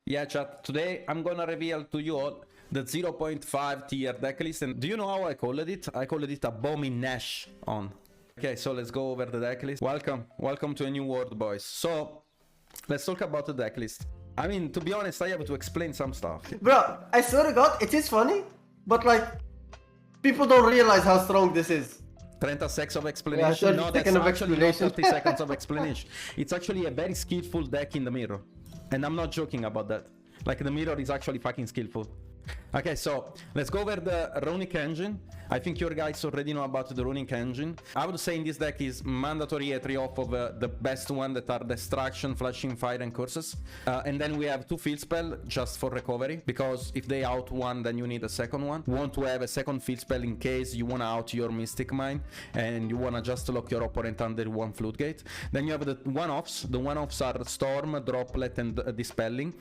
Yeah, chat. Today I'm gonna reveal to you all the 0.5 tier decklist, and do you know how I called it? I called it Abomin3TION. Okay, so let's go over the decklist. Welcome to a new world, boys. So let's talk about the decklist. I mean, to be honest, I have to explain some stuff. Bro, I swear to God, it is funny, but like, people don't realize how strong this is. 30 seconds of explanation? Yeah, no, that's of actually not explanation. 30 seconds of explanation. It's actually a very skillful deck in the mirror. And I'm not joking about that. Like, the mirror is actually fucking skillful. Okay, so let's go over the Ronic Engine. I think you guys already know about the Ronic Engine. I would say in this deck is mandatory a 3-off of the best one that are Destruction, Flashing Fire and Curses. And then we have 2 field spell just for recovery, because if they out one, then you need a second one. You want to have a second field spell in case you want to out your Mystic Mine and you want to just lock your opponent under one Floodgate. Then you have the one-offs. The one-offs are Storm, Droplet and Dispelling.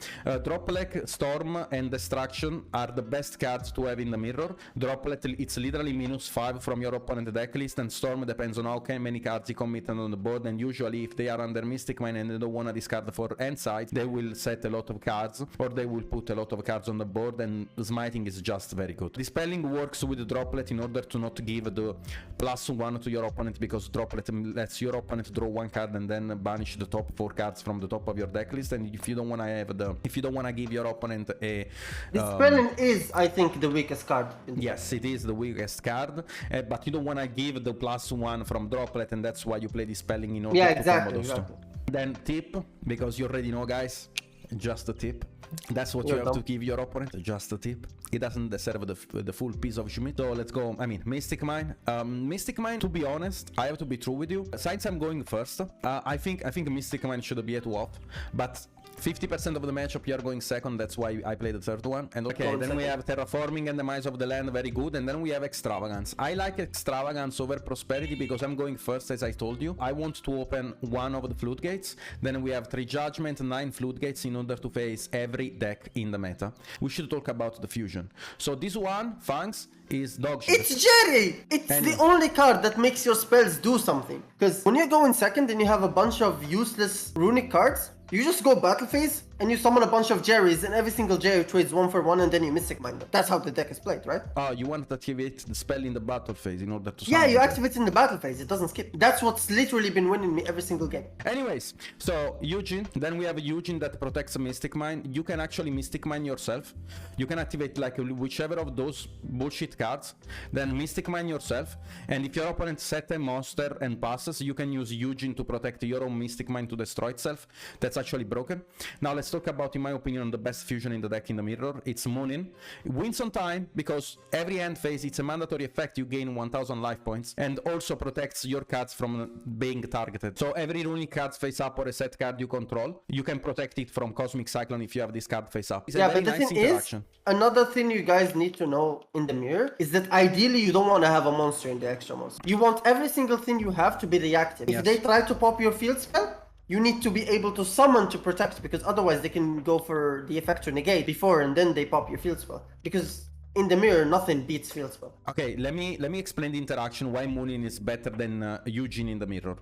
Droplet, Storm and Destruction are the best cards to have in the mirror. Droplet, it's literally -5 from your opponent deck list, and Storm depends on how many cards he committed on the board, and usually if they are under Mystic Mine and they don't want to discard for end side, they will set a lot of cards, or they will put a lot of cards on the board, and Smiting is just very good. Dispelling works with the Droplet in order to not give the +1 to your opponent, because Droplet lets your opponent draw 1 card and then banish the top 4 cards from the top of your deck list, and if you don't want to have the, if you don't want to give your opponent a Dispelling is, I think, the weakest card. Yes, it is the weakest card, but you don't want to give the +1 from Droplet, and that's why you play Dispelling in order to combo those two. Then tip, because you already know, guys, just a tip. That's what you have to give your opponent, just a tip. He doesn't deserve the full piece of Schmidt. So let's go. I mean, Mystic Mine. Mystic Mine, to be honest, I have to be true with you. Since I'm going first, I think Mystic Mine should be a 2-off, but 50% of the matchup you are going second, that's why I play the third one. And okay, then we have Terraforming and Demise of the Land, very good. And then we have Extravagance. I like Extravagance over Prosperity because I'm going first, as I told you. I want to open 1 of the Floodgates. Then we have 3 Judgment, 9 Floodgates in order to face every deck in the meta. We should talk about the fusion. So this one, Fangs, is dog shit. It's Jerry! It's the only card that makes your spells do something. Because when you go in second and you have a bunch of useless runic cards, you just go battle phase and you summon a bunch of Jerrys, and every single Jerry trades 1 for 1, and then you Mystic Mine them. That's how the deck is played, right? Oh, you want to activate the spell in the battle phase in order to... Yeah, you activate it in the battle phase. It doesn't skip. That's what's literally been winning me every single game. Anyways, so Eugene, then we have Eugene that protects a Mystic Mine. You can actually Mystic Mine yourself. You can activate like whichever of those bullshit cards, then Mystic Mine yourself. And if your opponent set a monster and passes, you can use Eugene to protect your own Mystic Mine to destroy itself. That's actually broken. Now let's talk about, in my opinion, the best fusion in the deck in the mirror. It's Moonin. It wins on time because every end phase, it's a mandatory effect. You gain 1000 life points, and also protects your cards from being targeted. So every runic card face up or a set card you control, you can protect it from Cosmic Cyclone if you have this card face up. It's yeah, but the thing is, another thing you guys need to know in the mirror is that ideally you don't want to have a monster in the extra monster. You want every single thing you have to be reactive. If they try to pop your field spell, you need to be able to summon to protect, because otherwise they can go for the effect to negate before and then they pop your field spell. Because in the mirror, nothing beats field spell. Okay, let me explain the interaction, why Moonin is better than Eugene in the mirror.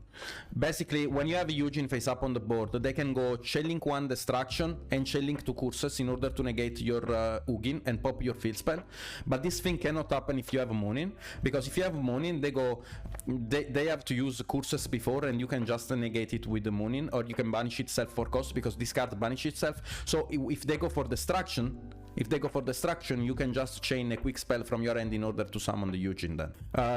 Basically, when you have Eugene face up on the board, they can go Chainlink 1 Destruction and Chainlink 2 Curses in order to negate your Ugin and pop your field spell. But this thing cannot happen if you have Moonin, because if you have Moonin, they have to use Curses before, and you can just negate it with the Moonin, or you can banish itself for cost, because this card banishes itself. So if they go for Destruction, you can just chain a quick spell from your end in order to summon the Eugene then.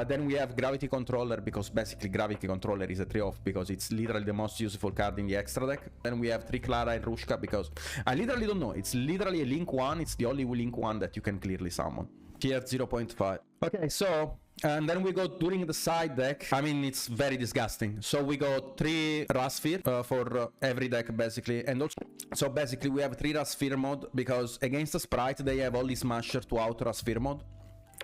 Then we have Gravity Controller, because basically Gravity Controller is a 3-off, because it's literally the most useful card in the extra deck. Then we have 3 Clara and Rushka, because I literally don't know. It's literally a Link 1. It's the only Link 1 that you can clearly summon. Tier 0.5. Okay, so... and then we go during the side deck. I mean, it's very disgusting. So we go 3 Rasphere for every deck, basically. And also, so basically we have 3 Rasphere mode, because against the Sprite, they have only Smasher to out Rasphere mode.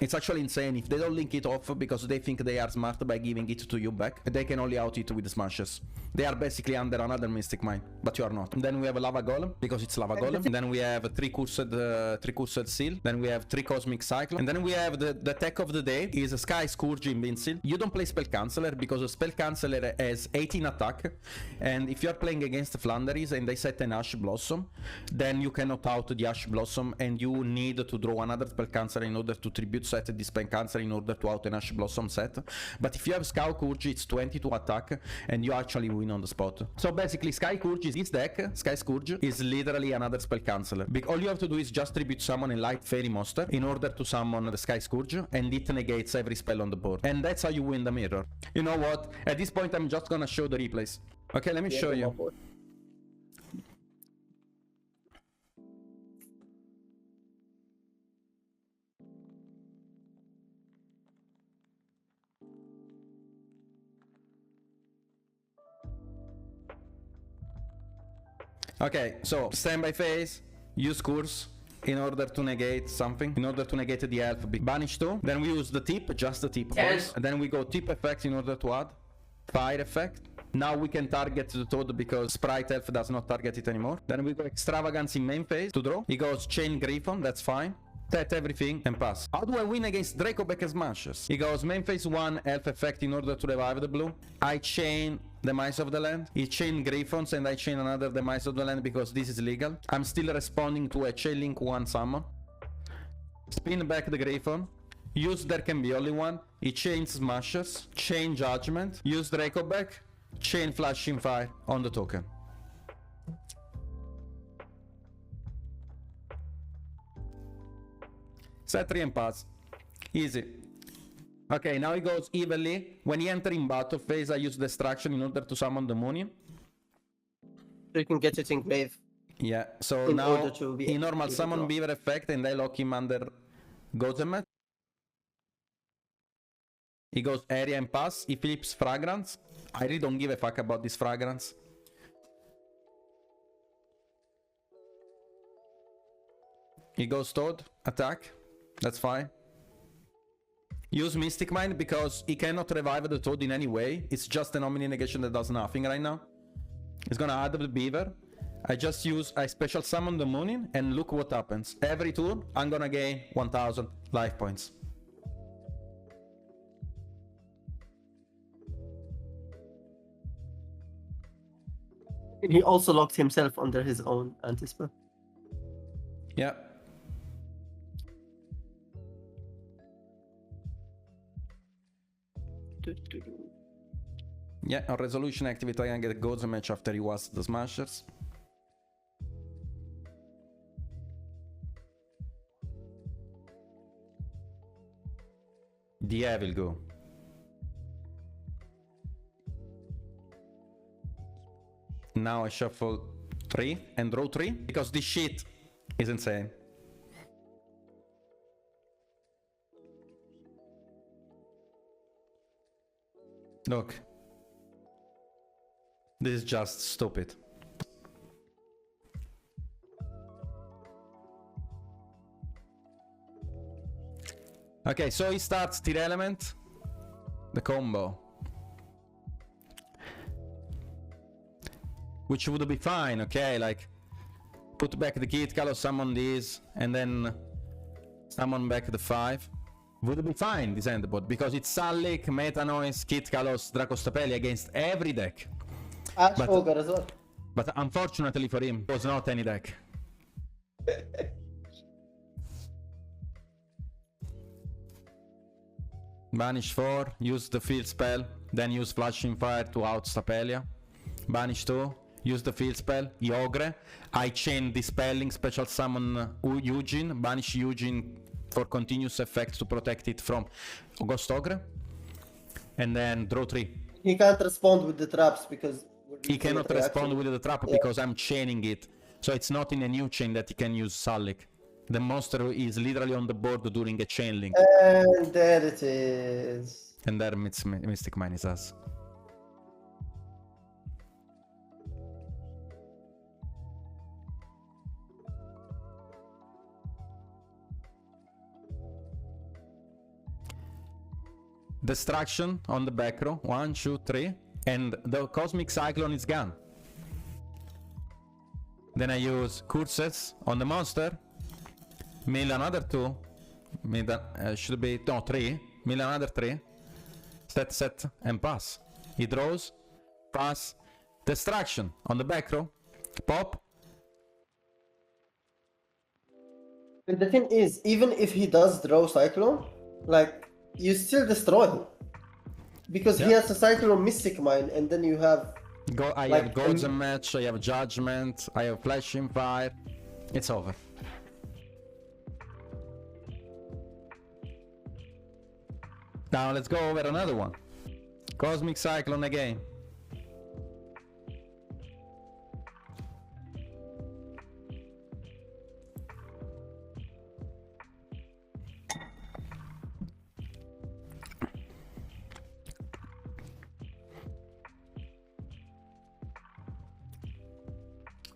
It's actually insane. If they don't link it off because they think they are smart by giving it to you back, they can only out it with smashes. They are basically under another Mystic Mine, but you are not. Then we have a Lava Golem, because it's Lava Golem. Then we have a 3 cursed Seal. Then we have 3 Cosmic Cyclone. And then we have the tech of the day is a Sky Scourge Invincible. You don't play Spell Canceller because a Spell Canceller has 18 attack. And if you're playing against the Flanderies and they set an Ash Blossom, then you cannot out the Ash Blossom and you need to draw another Spell Canceller in order to tribute set this Spell Canceller in order to out an Ash Blossom set. But if you have Sky Scourge, it's 22 attack and you actually win on the spot. So basically Sky Scourge is this deck. Sky Scourge is literally another Spell Canceller. All you have to do is just tribute summon a Light Fairy monster in order to summon the Sky Scourge, and it negates every spell on the board. And that's how you win the mirror. You know what? At this point I'm just gonna show the replays. Okay, let me show you. Okay, so standby phase, use curse in order to negate something, in order to negate the elf. Banish 2, then we use the tip, just the tip. Yes. And then we go tip effect in order to add fire effect. Now we can target the Toad because Sprite Elf does not target it anymore. Then we go Extravagance in main phase to draw. He goes Chain Griffon, that's fine. Tet everything and pass. How do I win against Draco Beck Smashes? He goes main phase 1 elf effect in order to revive the blue. I chain Demise of the Land. He chain Griffons and I chain another Demise of the Land because this is legal. I'm still responding to a Chain Link 1 summon. Spin back the Griffon. Use There Can Be Only One. He chains Smashes. Chain Judgment. Use Draco Beck. Chain Flashing Fire on the token. Set 3 and pass. Easy. Okay, now he goes evenly. When he enters in battle phase, I use Destruction in order to summon the Moonian. So you can get it in grave. Yeah, so In now order to be he normal able to summon draw. Beaver effect and I lock him under Gozemet. He goes area and pass. He flips Fragrance. I really don't give a fuck about this Fragrance. He goes Toad, attack. That's fine. Use Mystic Mine because he cannot revive the Toad in any way. It's just an Omni negation that does nothing right now. He's gonna add the Beaver. I special summon the Moonin and look what happens. Every turn I'm gonna gain 1000 life points. And he also locked himself under his own anti-spell. Yeah. Yeah, on resolution activate I can get a Gozo match after he was the Smashers. The will go. Now I shuffle 3 and draw 3 because this shit is insane. Look. This is just stupid. Okay, so he starts Tier Element, the combo. Which would be fine, okay, like put back the Kit Kalos, summon these, and then summon back the 5. Would be fine, this endbot, because it's Salik, Meta Noise, Kit Kalos, Dracostapelia against every deck. Ash Ogre as well. But unfortunately for him, it was not any deck. Banish 4, use the field spell, then use Flashing Fire to out Stapelia. Banish 2, use the field spell, Yogre. I chain Dispelling, special summon Eugene, banish Eugene for continuous effect to protect it from Ghost Ogre. And then draw 3. He can't respond with the traps because... He cannot respond with the trap because I'm chaining it. So it's not in a new chain that he can use Salik. The monster is literally on the board during a chain link. And there it is. And there Mystic Mine is us. Destruction on the back row. 1, 2, 3. And the Cosmic Cyclone is gone. Then I use Curses on the monster. Mill another 2. Should be, no, 3. Mill another 3. Set, and pass. He draws. Pass. Destruction on the back row. Pop. And the thing is, even if he does draw Cyclone, like, you still destroy him. Because he has a Cyclone Mystic Mine, and then you have... I have Golden Match, I have Judgment, I have Flashing Fire. It's over. Now let's go over another one. Cosmic Cyclone again.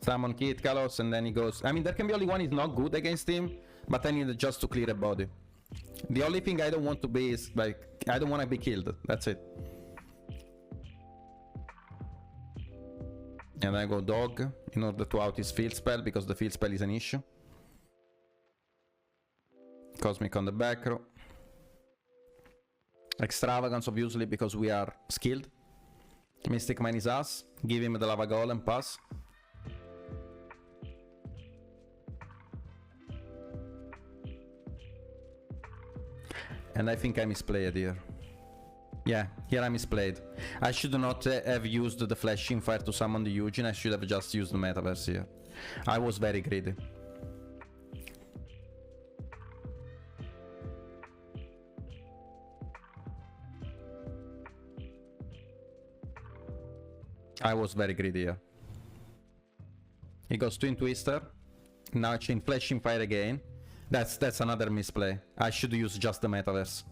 Summon Kid Kalos, and then he goes. I mean, there can be only one is not good against him, but I need just to clear a body. The only thing I don't want to be is, like, I don't want to be killed. That's it. And I go Dog in order to out his field spell, because the field spell is an issue. Cosmic on the back row. Extravagance, obviously, because we are skilled. Mystic Mine is us. Give him the Lava Golem, pass. And I think I misplayed here. Yeah, here I misplayed. I should not have used the Flashing Fire to summon the Eugene. I should have just used the Metaverse here. I was very greedy. I was very greedy here. He goes Twin Twister. Now I chain Flashing Fire again. That's another misplay. I should use just the Metaverse.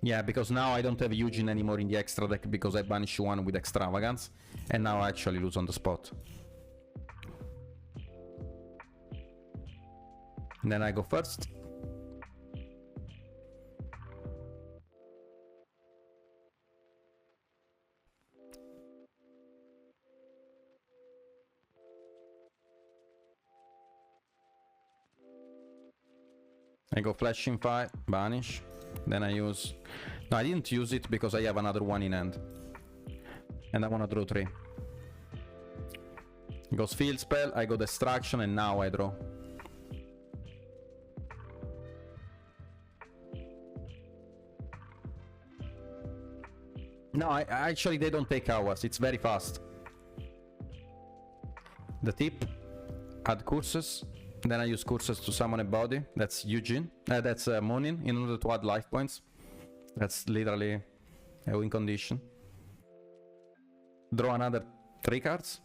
Yeah, because now I don't have Eugene anymore in the extra deck because I banish one with Extravagance. And now I actually lose on the spot. And then I go first. I go Flashing Fire, banish. Then I use... No, I didn't use it because I have another one in hand. And I wanna draw 3. Goes Field Spell, I go Destruction, and now I draw. No, actually they don't take hours, it's very fast. The tip, add Curses. Then I use Curses to summon a body. That's Eugene. That's Monin in order to add life points. That's literally a win condition. Draw another 3 cards.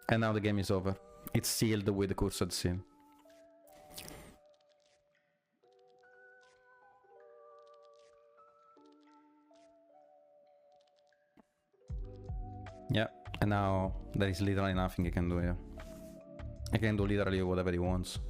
And now the game is over. It's sealed with the Cursed Seal. Yeah, and now there is literally nothing he can do here. He can do literally whatever he wants.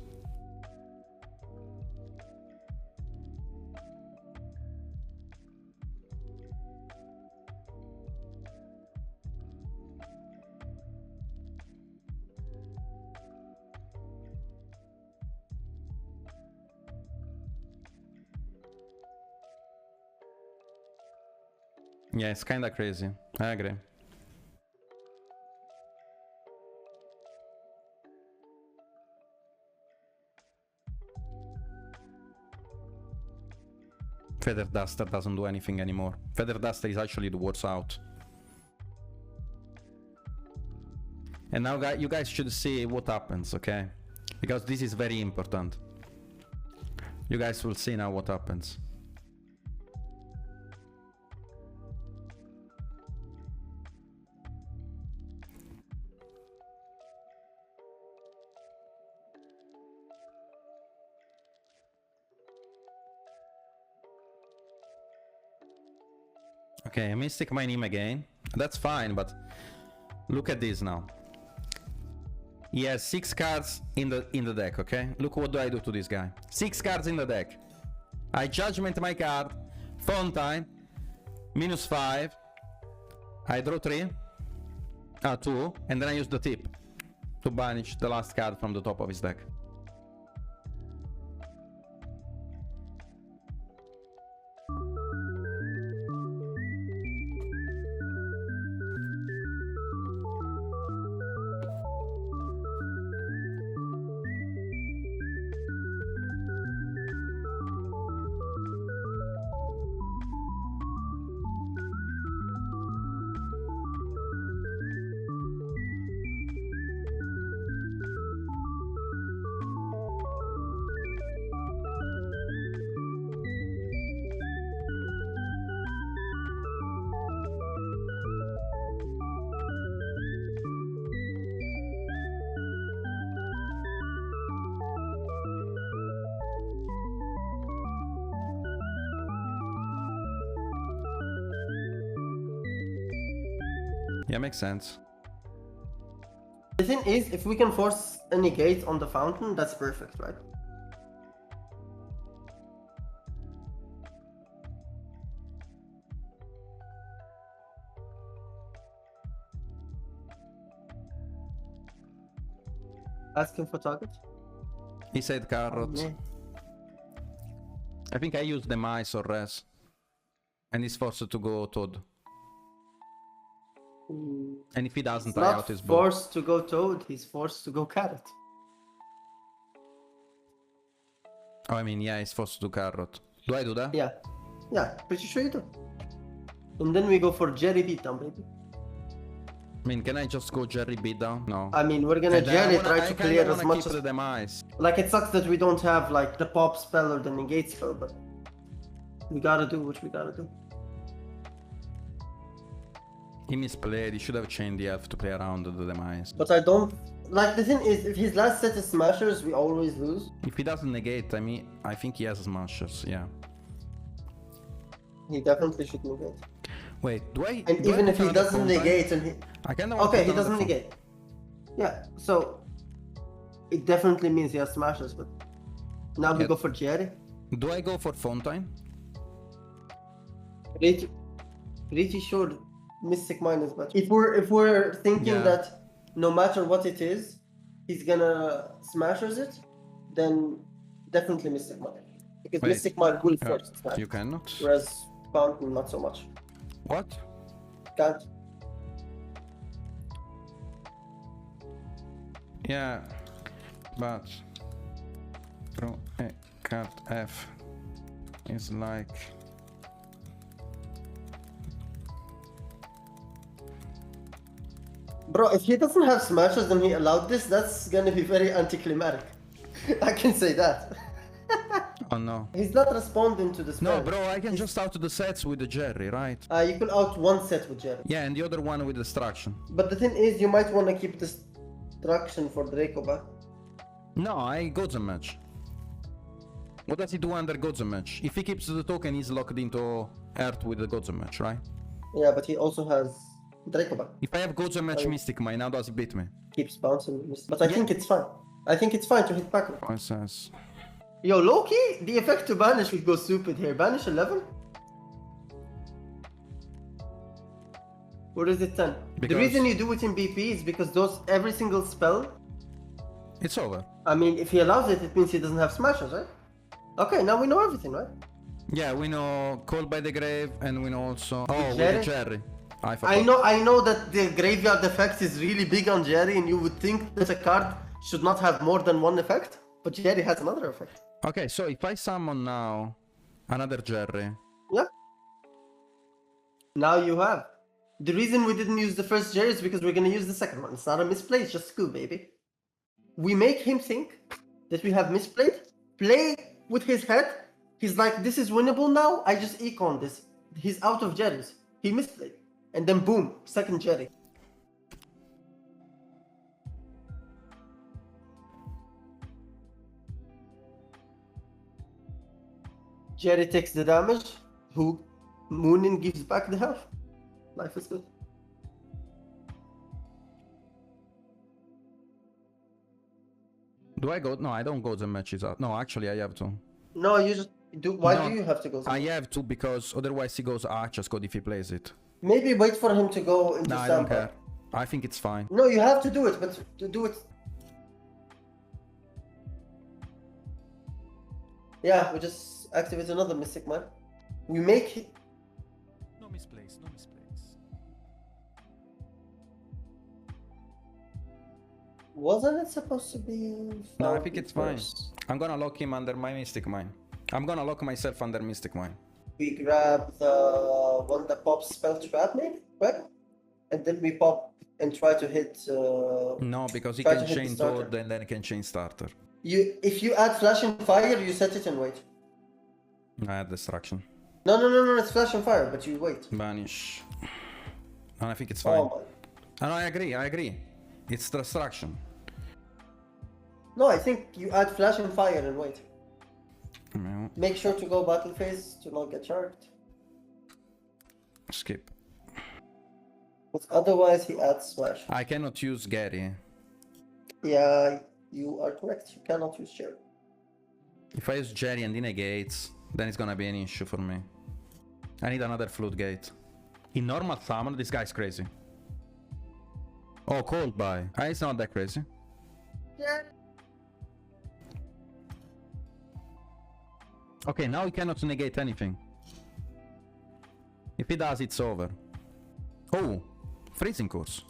Yeah, it's kinda crazy. I agree. Feather Duster doesn't do anything anymore. Feather Duster is actually the worst out. And now you guys should see what happens, okay? Because this is very important. You guys will see now what happens. Okay, I Mystic Mine him again. That's fine, but look at this now. He has 6 cards in the deck, okay? Look what do I do to this guy. 6 cards in the deck. I judgment my card. Fontaine. -5. I draw 3. 2. And then I use the tip to banish the last card from the top of his deck. Yeah, makes sense. The thing is, if we can force a negate on the fountain, that's perfect, right? Asking for target? He said carrot. Yeah. I think I used the mice or res. And he's forced to go Toad. And if he doesn't, He's try not out his bow. forced to go Toad, he's forced to go Carrot. Oh, I mean, yeah, he's forced to do carrot. Do I do that? Yeah. Yeah, pretty sure you do. And then we go for Jerry beatdown, baby. I mean, can I just go Jerry beatdown? No. I mean, we're gonna Jerry try to clear as much keep the as... demise. Like, it sucks that we don't have, like, the pop spell or the negate spell, but... we gotta do what we gotta do. He misplayed, he should have chained the elf to play around the demise. But I don't... Like, the thing is, if his last set is smashers, we always lose. If he doesn't negate, I mean, I think he has smashers, yeah. He definitely should negate. Wait, do I... And do I even put if he another doesn't Fontaine? negate and he... I kinda Okay, he doesn't negate. Yeah, so... it definitely means he has smashers, but... now we Yeah. go for Jerry. Do I go for Fontaine? Pretty sure Mystic Mine is better. If we're thinking Yeah. that no matter what it is, he's gonna smashers it, then definitely Mystic Mine. Because Wait. Mystic Mine will force smash. You cannot. Whereas Fountain, not so much. What? Can't. Yeah, but draw a card F is like Bro, if he doesn't have smashes and he allowed this, that's gonna be very anticlimactic. I can say that. oh no. He's not responding to the spell. No, bro, I can just out the sets with the Jerry, right? You can out one set with Jerry. Yeah, and the other one with destruction. But the thing is, you might want to keep destruction for Draco back. No, I Gozen match. What does he do under Gozen match? If he keeps the token, he's locked into Earth with the Gozen match, right? Yeah, but he also has Draco back. If I have Gozen match Mystic Mine, how does he beat me? Keeps bouncing. But I think it's fine. I think it's fine to hit back. Oh, it says... Yo, low-key, the effect to banish would go stupid here. Banish 11? Or is it 10? Because... The reason you do it in BP is because every single spell... It's over. I mean, if he allows it, it means he doesn't have smashes, right? Okay, now we know everything, right? Yeah, we know Called by the Grave, and we know also... Oh, with Jerry? the Jerry. I forgot. I know that the graveyard effect is really big on Jerry, and you would think that a card should not have more than one effect, but Jerry has another effect. Okay, so if I summon now another Jerry... Yeah. Now you have. The reason we didn't use the first Jerry is because we're gonna use the second one. It's not a misplay, it's just school, baby. We make him think that we have misplayed, play with his head. He's like, this is winnable now, I just econ this. He's out of Jerrys. He misplayed. And then boom, second Jerry. Jerry takes the damage. Who Moonin gives back the health. Life is good. Do I go? No, I don't go the matches out. No, actually, I have to. No, you just do. Why No, do you have to go? I have to because otherwise he goes Archer's code if he plays it. Maybe wait for him to go into No, I don't standby. care. I think it's fine. No, you have to do it, but to do it. Yeah, we just activate another Mystic Mine. We make it. No misplace, no misplace. Wasn't it supposed to be? No, I think it's fine. first? I'm gonna lock him under my Mystic Mine. I'm gonna lock myself under Mystic Mine. We grab the one that pops spell trap, maybe, right? And then we pop and try to hit. No, because he try can to hit the chain starter. Toad and then he can chain starter. If you add flash and fire, you set it and wait. I had destruction. No, it's flash and fire, but you wait. Banish. And I think it's fine. Oh my. And I agree. It's destruction. No, I think you add flash and fire and wait. No. Make sure to go battle phase to not get charged. Skip. But otherwise, he adds smash. I cannot use Gary. Yeah, you are correct. You cannot use Jerry. If I use Jerry and he negates, then it's gonna be an issue for me. I need another Flood Gate. In normal summon, this guy's crazy. Oh, Cold Buy. It's not that crazy. Yeah. Okay, now he cannot negate anything. If he does, it's over. Oh, Freezing Course.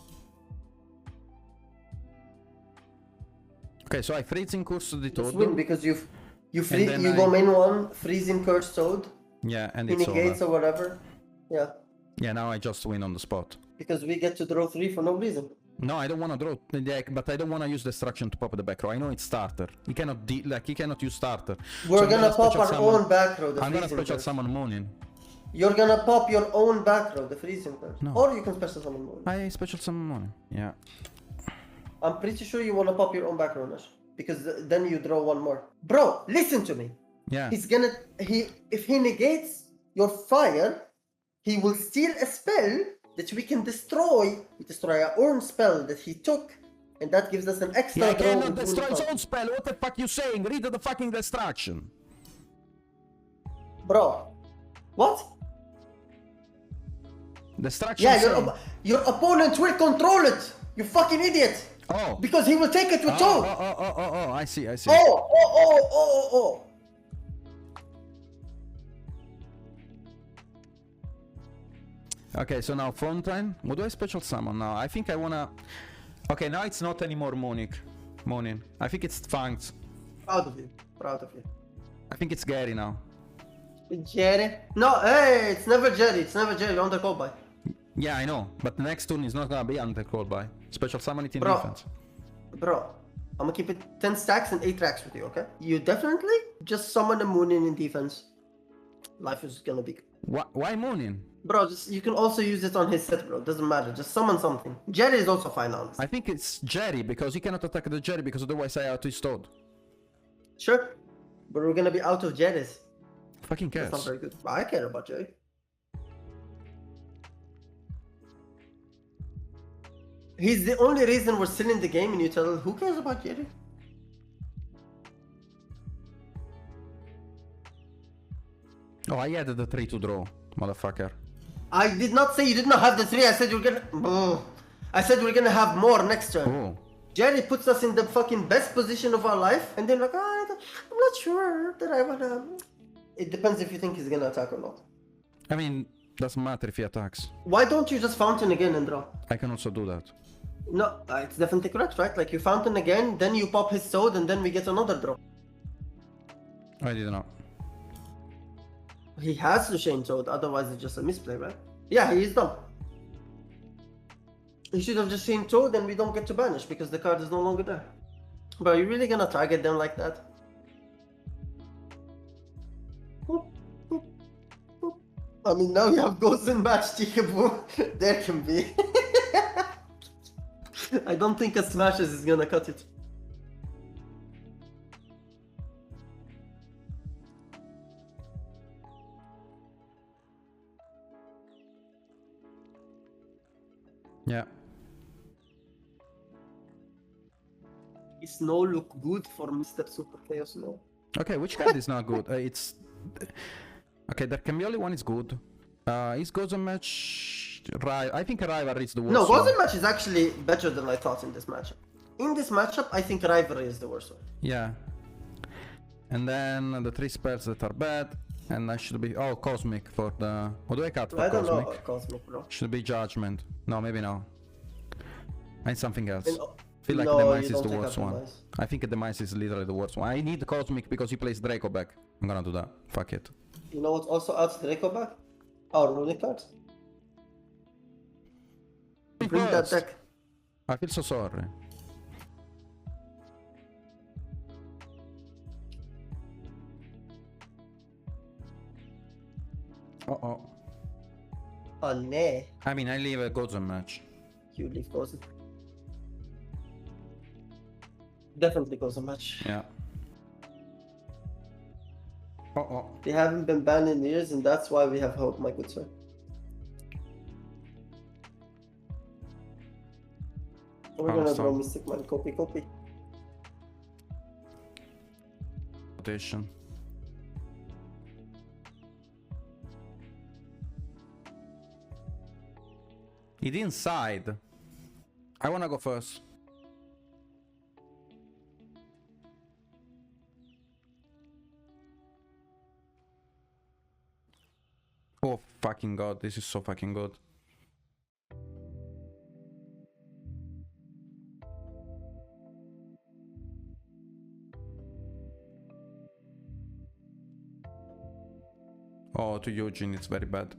Okay, so I Freezing Course the Just Toad. win because you then go main one, freezing curse toad. Yeah, and He it's negates over. or whatever. Yeah. Yeah, now I just win on the spot. Because we get to draw 3 for no reason. No, I don't want to draw the deck, but I don't want to use Destruction to pop the back row. I know it's starter. He cannot he cannot use starter. We're I'm gonna pop special our summon- own back row, the I'm gonna freezing special curse. summon Moonin. You're gonna pop your own back row, the freezing curse. No. Or you can special summon more. I special summon Moonin. Yeah. I'm pretty sure you wanna pop your own back row, Nash. Because then you draw one more. Bro, listen to me. Yeah. He's gonna if he negates your fire, he will steal a spell that we can destroy. We destroy our own spell that he took, and that gives us an extra Yeah, I draw. cannot with destroy his Untitled. own spell. What the fuck you saying? Read the fucking Destruction. Bro, what? Destruction. Yeah, saying- your opponent will control it. You fucking idiot. Oh. Because he will take it with Toad. Oh, I see. Oh. Okay, so now Fontaine. What do I special summon now? I think I wanna... Okay, now it's not anymore Moonin. I think it's Fangs. Proud of you. I think it's Gary now. Jerry? No, hey, it's never Jerry. On the call by. Yeah, I know. But the next turn is not gonna be under call by. Special summon it in Bro. defense. Bro, I'm gonna keep it 10 stacks and 8 tracks with you, okay? You definitely just summon the Moonin in defense. Life is gonna be... Why Moonin? Bro, you can also use it on his set, bro. Doesn't matter. Just summon something. Jerry is also fine, honestly. I think it's Jerry, because he cannot attack the Jerry, because otherwise I out his Toad. Sure. But we're gonna be out of Jerry's. Fucking That's not cares. very good. I care about Jerry. He's the only reason we're still in the game, and you tell who cares about Jerry? Oh, I added the 3 to draw, motherfucker. I did not say you did not have the 3. I said you're gonna... I said we're gonna have more next turn. Oh. Jerry puts us in the fucking best position of our life, and then like, I'm not sure that I wanna... It depends if you think he's gonna attack or not. I mean, doesn't matter if he attacks. Why don't you just fountain again and draw? I can also do that. No, it's definitely correct, right? Like you fountain again, then you pop his sword, and then we get another draw. I didn't know. He has to chain sword, otherwise it's just a misplay, right? Yeah, he is dumb. He should have just chained sword, and we don't get to banish because the card is no longer there. But are you really gonna target them like that? I mean, now you have Ghost and Match, Tikaboo. There can be. I don't think a Smashes is gonna cut it. Yeah. Snow look good for Mr. Super Chaos Snow. Okay, which card is not good? It's... Okay, there can be only one is good. Is Gozen match... I think Rivalry is the worst No, one. Gozen match is actually better than I thought in this matchup. In this matchup, I think Rivalry is the worst one. Yeah. And then the 3 spells that are bad. And I should be... Oh, Cosmic for the... What do I cut for I don't Cosmic? know about Cosmic, bro. Should be Judgment. No, maybe no. And something else. And, Feel like no, Demise you is don't the take worst out one. Demise. I think Demise is literally the worst one. I need Cosmic because he plays Draco back. I'm gonna do that. Fuck it. You know what also adds Draco back? Our runic cards. Bring that deck. I feel so sorry. Uh-oh. Oh, nee. I mean, I leave a Gozen match. You leave Gozen. Definitely Gozen match. Yeah. Uh-oh. They haven't been banned in years, and that's why we have hope, my good sir. We're gonna draw Mystic Man, copy. Rotation. It's inside. I wanna go first. Oh fucking god, this is so fucking good. Oh, to Eugene, it's very bad.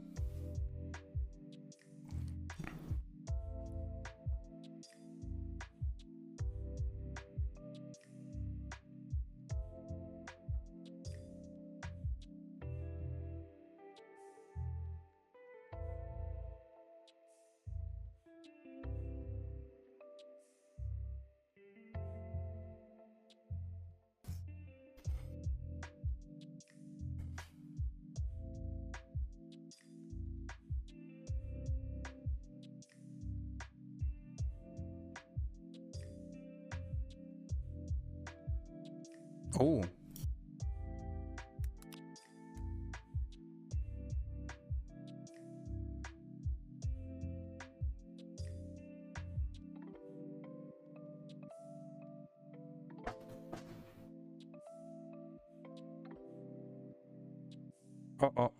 Oh. Uh-oh.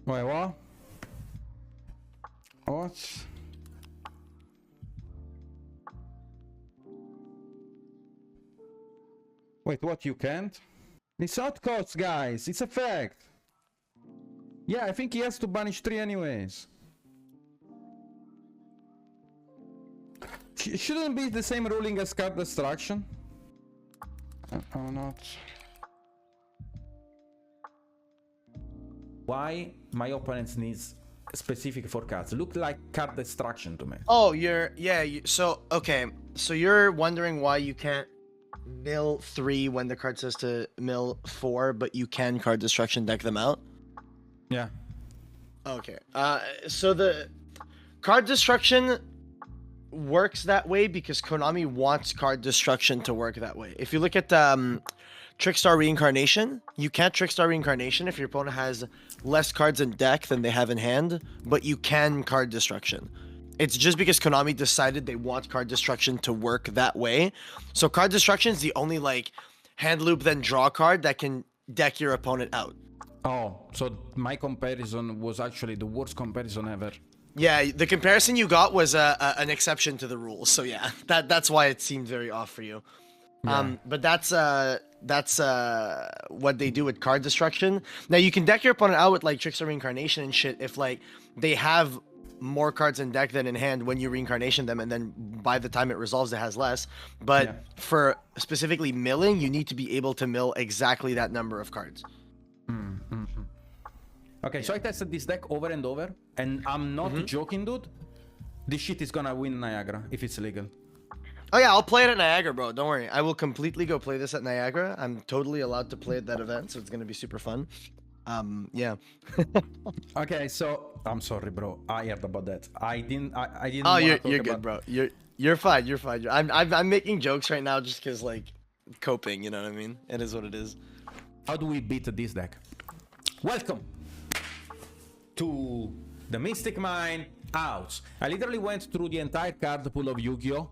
Wait, what? What? Wait, what? You can't? It's not costs, guys. It's a fact. Yeah, I think he has to banish 3 anyways. Shouldn't be the same ruling as card destruction. Oh, not. Why my opponents needs specific for cards? Look like card destruction to me. Oh, so okay, so you're wondering why you can't mill 3 when the card says to mill 4, but you can card destruction deck them out? Yeah. Okay. So the card destruction works that way because Konami wants card destruction to work that way. If you look at Trickstar Reincarnation, you can't Trickstar Reincarnation if your opponent has less cards in deck than they have in hand, but you can card destruction. It's just because Konami decided they want card destruction to work that way. So card destruction is the only like hand loop then draw card that can deck your opponent out. Oh, so my comparison was actually the worst comparison ever. Yeah, the comparison you got was an exception to the rules. So yeah, that's why it seemed very off for you. Yeah. But that's what they do with card destruction. Now you can deck your opponent out with like Trickstar Reincarnation and shit if like they have more cards in deck than in hand when you reincarnation them, and then by the time it resolves it has less. But Yeah. for specifically milling, you need to be able to mill exactly that number of cards. Okay, so I tested this deck over and over, and I'm not joking, dude. This shit is gonna win Niagara if it's legal. Oh yeah, I'll play it at Niagara, bro. Don't worry. I will completely go play this at Niagara. I'm totally allowed to play at that event, so it's gonna be super fun. Yeah. Okay, so I'm sorry, bro. I heard about that. I didn't. Oh, wanna you're talk good, about... bro. You're fine. You're fine. I'm making jokes right now just because like coping. You know what I mean? It is what it is. How do we beat this deck? Welcome to the Mystic Mine House. I literally went through the entire card pool of Yu-Gi-Oh!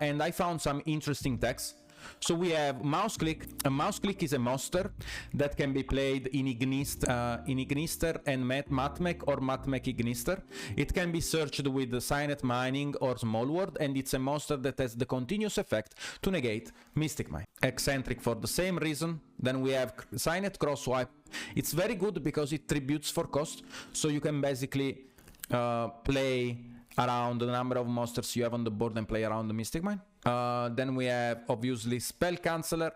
And I found some interesting decks. So we have Mouse Click. A Mouse Click is a monster that can be played in Ignister and Matmech or Matmech Ignister. It can be searched with the Signet Mining or Small World, and it's a monster that has the continuous effect to negate Mystic Mine. Eccentric for the same reason. Then we have Signet Crosswipe. It's very good because it tributes for cost, so you can basically play around the number of monsters you have on the board and play around the Mystic Mine. Then we have obviously Spell Canceller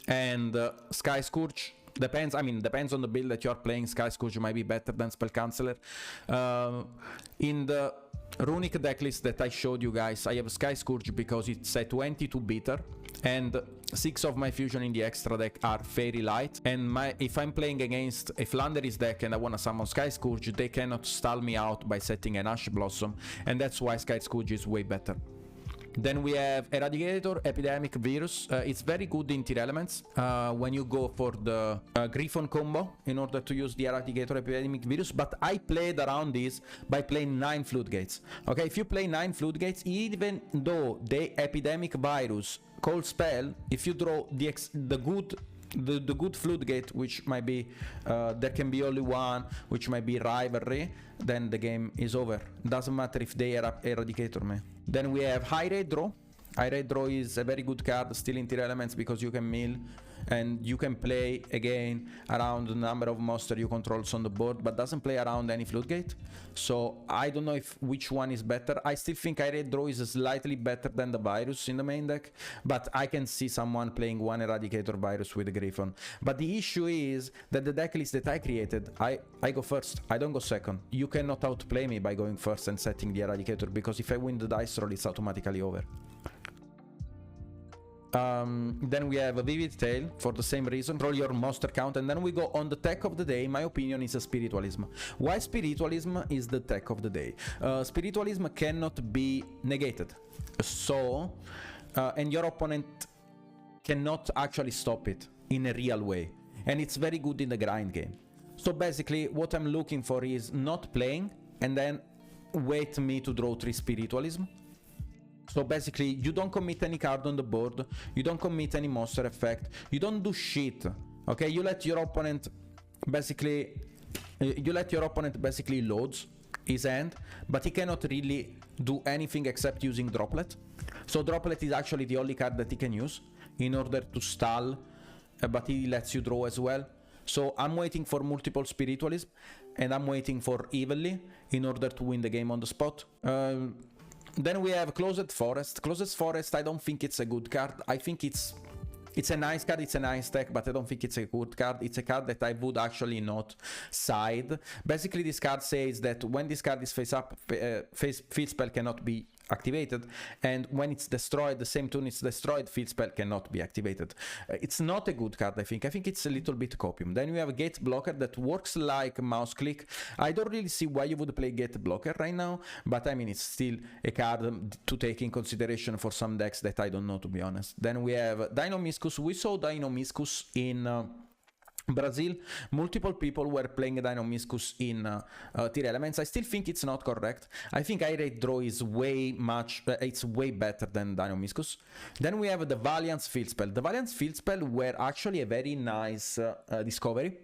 and Sky Scourge. Depends on the build that you're playing. Sky Scourge might be better than Spell Canceller. In the Runick decklist that I showed you guys, I have Sky Scourge because it's a 22 beater, and 6 of my fusion in the extra deck are very light, and if I'm playing against a Flanders deck and I want to summon Sky Scourge, they cannot stall me out by setting an Ash Blossom, and that's why Sky Scourge is way better. Then we have Eradicator, Epidemic Virus. It's very good in tier elements when you go for the Griffon combo in order to use the Eradicator, Epidemic Virus. But I played around this by playing 9 Floodgates. Okay, if you play 9 Floodgates, even though the Epidemic Virus cold spell, if you draw the good Floodgate, which might be there can be only one, which might be Rivalry, then the game is over. Doesn't matter if they are Eradicator, man. Then we have High Rate Draw. High Rate Draw is a very good card, still in tier elements, because you can mill and you can play again around the number of monsters you control on the board, but doesn't play around any Floodgate. So I don't know which one is better. I still think High Rate Draw is slightly better than the Virus in the main deck, but I can see someone playing one Eradicator Virus with the Griffon. But the issue is that the deck list that I created, I go first, I don't go second. You cannot outplay me by going first and setting the Eradicator, because if I win the dice roll, it's automatically over. Then we have a Vivid Tale for the same reason, roll your monster count, and then we go on the tech of the day. In my opinion, is a Spiritualism. Why Spiritualism is the tech of the day? Spiritualism cannot be negated, so and your opponent cannot actually stop it in a real way, and it's very good in the grind game. So basically what I'm looking for is not playing and then wait me to draw 3 Spiritualism. So basically, you don't commit any card on the board, you don't commit any monster effect, you don't do shit, okay? You let your opponent basically you let your opponent basically loads his hand, but he cannot really do anything except using Droplet. So Droplet is actually the only card that he can use in order to stall, but he lets you draw as well. So I'm waiting for multiple Spiritualism, and I'm waiting for Evilly in order to win the game on the spot. Then we have Closed Forest. Closed Forest, I don't think it's a good card. I think it's a nice card, it's a nice deck, but I don't think it's a good card. It's a card that I would actually not side. Basically, this card says that when this card is face up, field spell cannot be activated, and when it's destroyed, the same turn it's destroyed, field spell cannot be activated. It's not a good card, I think. I think it's a little bit copium. Then we have a Gate Blocker that works like mouse click. I don't really see why you would play Gate Blocker right now, but I mean, it's still a card to take in consideration for some decks that I don't know, to be honest. Then we have Dino-Miscus. We saw Dino-Miscus in Brazil. Multiple people were playing Dino-Miscus in tier elements. I still think it's not correct. I think I-Rate Draw is it's way better than Dino-Miscus. Then we have the Valiance Field Spell. The Valiance Field Spell were actually a very nice discovery.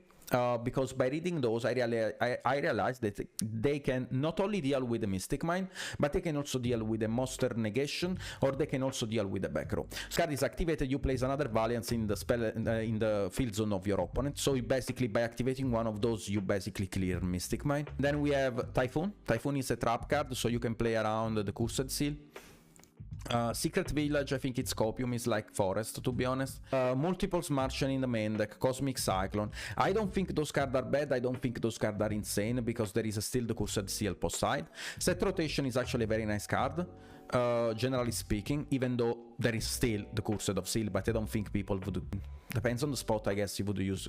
Because by reading those, I realized that they can not only deal with the Mystic Mine, but they can also deal with a Monster Negation, or they can also deal with the back row. This card is activated, you place another Valiance in the spell in the field zone of your opponent. So you basically, by activating one of those, you basically clear Mystic Mine. Then we have Typhoon. Typhoon is a trap card, so you can play around the Cursed Seal. Secret Village, I think its copium is like Forest, to be honest. Multiples Martian in the main deck, Cosmic Cyclone. I don't think those cards are bad, I don't think those cards are insane, because there is still the Cursed Seal post side. Set Rotation is actually a very nice card, generally speaking, even though there is still the Cursed of Seal, but I don't think people would... Depends on the spot, I guess you would use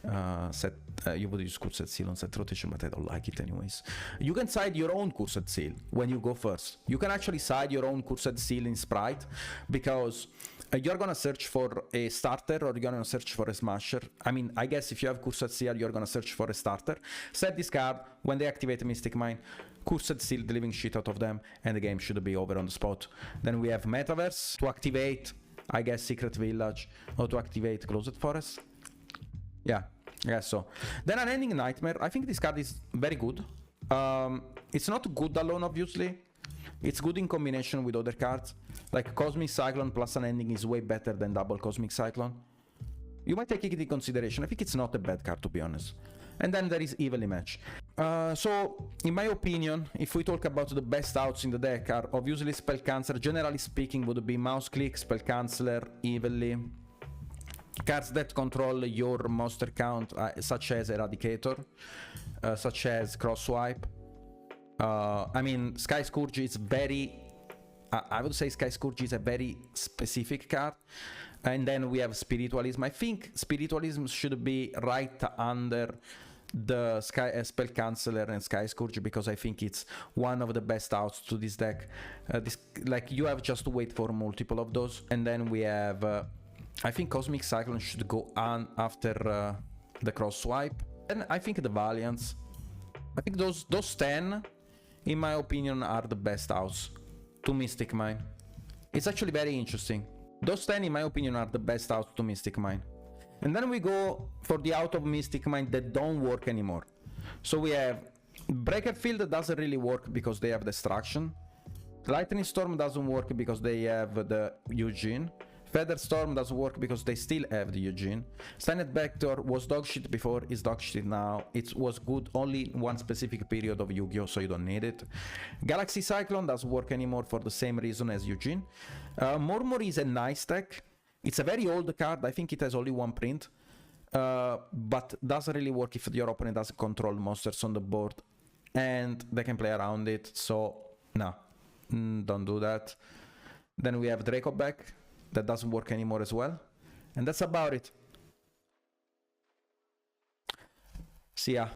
Cursed Seal on Set Rotation, but I don't like it anyways. You can side your own Cursed Seal when you go first. You can actually side your own Cursed Seal in Sprite, because you're gonna search for a starter or you're gonna search for a smasher. I mean, I guess if you have Cursed Seal, you're gonna search for a starter. Set this card, when they activate Mystic Mine, Cursed Seal the living shit out of them, and the game should be over on the spot. Then we have Metaverse to activate, I guess, Secret Village, or to activate Closed Forest. Yeah, I guess so. Then Unending Nightmare. I think this card is very good. It's not good alone, obviously. It's good in combination with other cards. Like Cosmic Cyclone plus Unending is way better than double Cosmic Cyclone. You might take it into consideration. I think it's not a bad card, to be honest. And then there is Evilly Match. So, in my opinion, if we talk about the best outs in the deck, are obviously Spell Canceller. Generally speaking, would be Mouse Click, Spell Canceller, Evilly. Cards that control your monster count, such as Eradicator, such as Crosswipe. I mean, Sky Scourge is very... I would say Sky Scourge is a very specific card. And then we have Spiritualism. I think Spiritualism should be right under the Spell Canceller and Sky Scourge, because I think it's one of the best outs to this deck. Like, you have just to wait for multiple of those. And then we have... I think Cosmic Cyclone should go on after the Crosswipe. And I think the Valiance. I think those 10, in my opinion, are the best outs to Mystic Mine. It's actually very interesting. Those 10, in my opinion, are the best outs to Mystic Mine. And then we go for the out of Mystic Mine that don't work anymore. So we have Breaker Field that doesn't really work because they have Destruction. Lightning Storm doesn't work because they have the Eugene. Feather Storm doesn't work because they still have the Eugene. Stanet Vector was dogshit before, is dogshit now. It was good only in one specific period of Yu-Gi-Oh, so you don't need it. Galaxy Cyclone doesn't work anymore for the same reason as Eugene. Murmur is a nice deck. It's a very old card. I think it has only one print. But doesn't really work if your opponent doesn't control monsters on the board. And they can play around it, so no. Don't do that. Then we have Draco back. That doesn't work anymore as well. And that's about it. See ya.